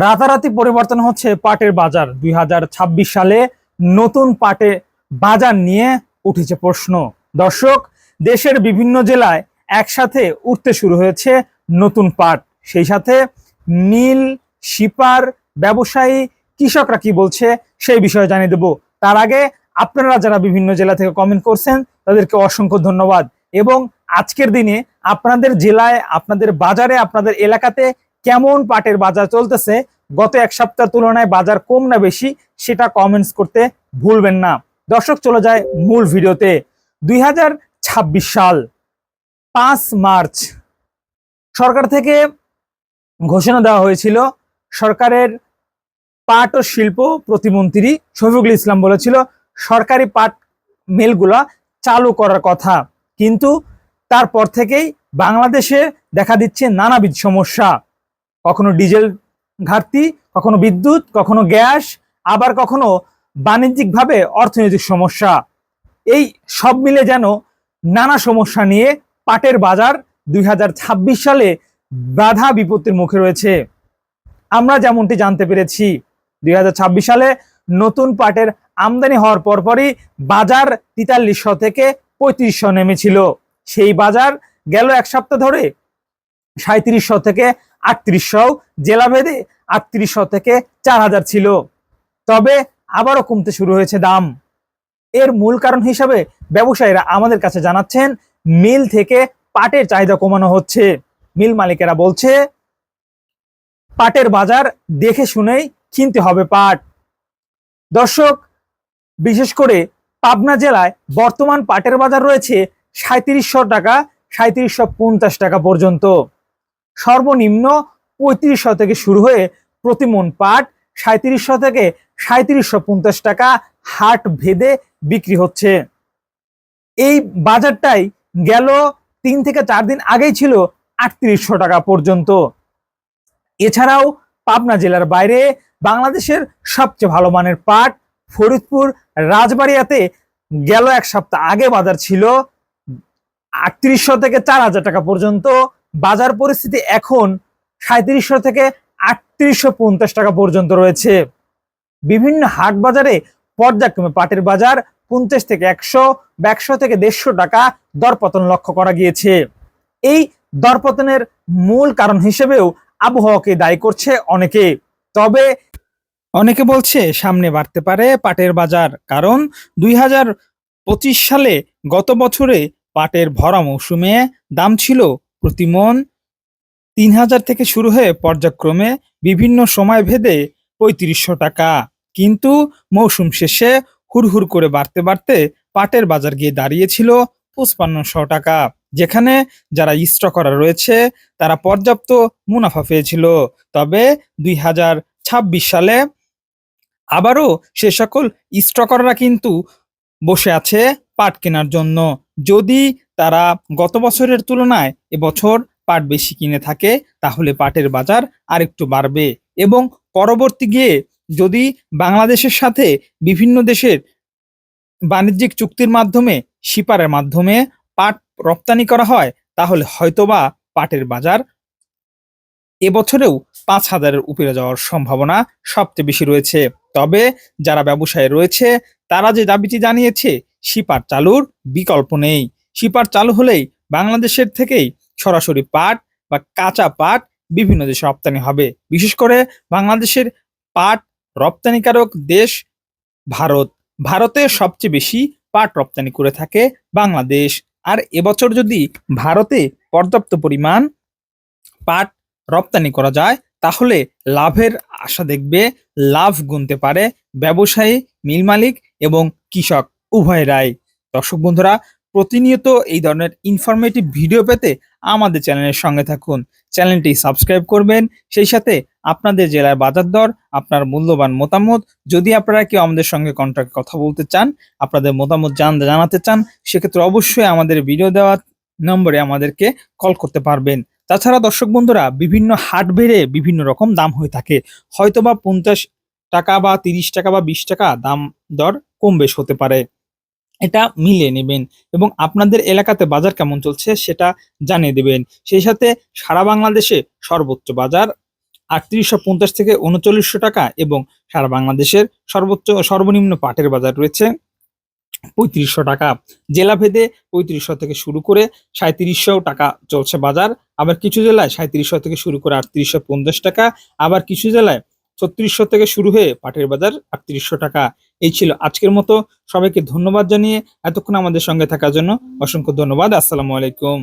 রাতারাতি পরিবর্তন হচ্ছে পাটের বাজার। 2026 সালে নতুন পাটে বাজার নিয়ে উঠেছে প্রশ্ন। দর্শক, দেশের বিভিন্ন জেলায় একসাথে উঠতে শুরু হয়েছে নতুন পাট। সেই সাথে মিল, শিপার, ব্যবসায়ী, কৃষকরা কি বলছে সেই বিষয়ে জানিয়ে দেব। তার আগে আপনারা যারা বিভিন্ন জেলা থেকে কমেন্ট করছেন তাদেরকে অসংখ্য ধন্যবাদ। এবং আজকের দিনে আপনাদের জেলায়, আপনাদের বাজারে, আপনাদের এলাকাতে কেমন পাটের বাজার চলতেছে, গত এক সপ্তাহের তুলনায় বাজার কম না বেশি, সেটা কমেন্টস করতে ভুলবেন না। দর্শক, চলে যায় মূল ভিডিওতে। 2026 সাল 5 মার্চ সরকার থেকে ঘোষণা দেওয়া হয়েছিল। সরকারের পাট ও শিল্প প্রতিমন্ত্রী শফিকুল ইসলাম বলেছিল সরকারি পাট মিলগুলা চালু করার কথা, কিন্তু তারপর থেকেই বাংলাদেশে দেখা দিচ্ছে নানাবিধ সমস্যা। কখনো ডিজেল ঘাটতি, কখনো বিদ্যুৎ, কখনো গ্যাস, আবার কখনো বাণিজ্যিকভাবে অর্থনৈতিক সমস্যা। এই সব মিলে যেন নানা সমস্যা নিয়ে পাটের বাজার 2026 সালে বাধা বিপত্তির মুখে রয়েছে। আমরা যেমনটি জানতে পেরেছি, 2026 সালে নতুন পাটের আমদানি হওয়ার পরপরই বাজার 4300 থেকে 3500 নেমেছিল। সেই বাজার গেল এক সপ্তাহ ধরে 3700 থেকে 3800, জেলাভেদে 3800 থেকে 4000 ছিল। তবে আবারও কমতে শুরু হয়েছে দাম। এর মূল কারণ হিসাবে ব্যবসায়ীরা আমাদের কাছে জানাচ্ছেন মিল থেকে পাটের চাহিদা কমানো হচ্ছে। মিল মালিকেরা বলছে পাটের বাজার দেখে শুনেই কিনতে হবে পাট। দর্শক, বিশেষ করে পাবনা জেলায় বর্তমান পাটের বাজার রয়েছে 3700 টাকা, 3750 টাকা পর্যন্ত। সর্বনিম্ন 3500 থেকে শুরু হয়ে প্রতি মন পাট 3700 থেকে 3750 টাকা হাট ভেদে বিক্রি হচ্ছে। এই বাজারটাই গেল 3 থেকে 4 দিন আগেই ছিল 3800 টাকা পর্যন্ত। এছাড়াও পাবনা জেলার বাইরে বাংলাদেশের সবচেয়ে ভালো মানের পাট ফরিদপুর, রাজবাড়িয়াতে গেল এক সপ্তাহ আগে বাজার ছিল 3800 থেকে 4000 টাকা পর্যন্ত। বাজার পরিস্থিতি এখন 3700 থেকে 3850 টাকা পর্যন্ত রয়েছে। বিভিন্ন হাট বাজারে পর্যায়ক্রমে পাটের বাজার 50 থেকে 100 বা 100 থেকে 150 টাকা দরপতন লক্ষ্য করা গিয়েছে। এই দরপতনের মূল কারণ হিসেবেও আবহাওয়াকে দায়ী করছে অনেকে। তবে অনেকে বলছে সামনে বাড়তে পারে পাটের বাজার, কারণ 2025 সালে গত বছরে পাটের ভরা মৌসুমে দাম ছিল প্রতি মন 3000 থেকে শুরু হয়ে পর্যায়ক্রমে বিভিন্ন সময় ভেদে 3500 টাকা, কিন্তু মৌসুম শেষে হুড়হুড় করে বাড়তে বাড়তে পাটের বাজার গিয়ে দাঁড়িয়েছিল 5500 টাকা, যেখানে যারা স্টকাররা রয়েছে তারা পর্যাপ্ত মুনাফা পেয়েছিল। তবে 2026 সালে আবারও সে সকল স্টকাররা কিন্তু বসে আছে পাট কেনার জন্য। যদি তারা গত বছরের তুলনায় এবছর পাট বেশি কিনে থাকে তাহলে পাটের বাজার আরেকটু বাড়বে, এবং পরবর্তী গিয়ে যদি বাংলাদেশের সাথে বিভিন্ন দেশের বাণিজ্যিক চুক্তির মাধ্যমে, শিপারের মাধ্যমে পাট রপ্তানি করা হয়, তাহলে হয়তোবা পাটের বাজার এবছরেও 5000-এর উপরে যাওয়ার সম্ভাবনা সবচেয়ে বেশি রয়েছে। তবে যারা ব্যবসায়ী রয়েছে তারা যে দাবিটি জানিয়েছে, শিপার চালুর বিকল্প নেই। শিপার চালু হলেই বাংলাদেশের থেকেই সরাসরি পাট বা কাঁচা পাট বিভিন্ন দেশে রপ্তানি হবে। বিশেষ করে বাংলাদেশের পাট রপ্তানিকারক দেশ ভারত। ভারতে সবচেয়ে বেশি পাট রপ্তানি করে থাকে বাংলাদেশ। আর এবছর যদি ভারতে পর্যাপ্ত পরিমাণ পাট রপ্তানি করা যায় তাহলে লাভের আশা দেখবে, লাভ গুনতে পারে ব্যবসায়ী, মিল মালিক এবং কৃষক উভয়েরাই। দর্শক বন্ধুরা, প্রতিনিয়ত এই ধরনের ইনফরমেটিভ ভিডিও পেতে আমাদের চ্যানেলের সঙ্গে থাকুন। চ্যানেলটি সাবস্ক্রাইব করবেন। সেই সাথে আপনাদের জেলার বাজার দর, আপনার মূল্যবান মতামত, যদি আপনারা কেউ আমাদের সঙ্গে কন্ট্যাক্টে কথা বলতে চান, আপনাদের মতামত জানাতে চান, সেক্ষেত্রে অবশ্যই আমাদের ভিডিও দেওয়া নম্বরে আমাদেরকে কল করতে পারবেন। তাছাড়া দর্শক বন্ধুরা, বিভিন্ন হাট বেড়ে বিভিন্ন রকম দাম হয়ে থাকে। হয়তোবা 50 টাকা বা 30 টাকা বা 20 টাকা দাম দর কম বেশ হতে পারে। এটা মিলিয়ে নেবেন এবং আপনাদের এলাকাতে বাজার কেমন চলছে সেটা জানিয়ে দেবেন। সেই সাথে সারা বাংলাদেশে সর্বোচ্চ বাজার 3850 থেকে 3900 টাকা এবং সারা বাংলাদেশের সর্বনিম্ন পাটের বাজার রয়েছে 3500 টাকা। জেলাভেদে 3500 থেকে শুরু করে 3700 টাকা চলছে বাজার। আবার কিছু জেলায় 3700 থেকে শুরু করে 3850 টাকা, আবার কিছু জেলায় 3600 থেকে শুরু হয়ে পাটের বাজার 3800 টাকা। এই ছিল আজকের মতো। সবাইকে ধন্যবাদ জানিয়ে এতক্ষণ আমাদের সঙ্গে থাকার জন্য অসংখ্য ধন্যবাদ। আসসালামু আলাইকুম।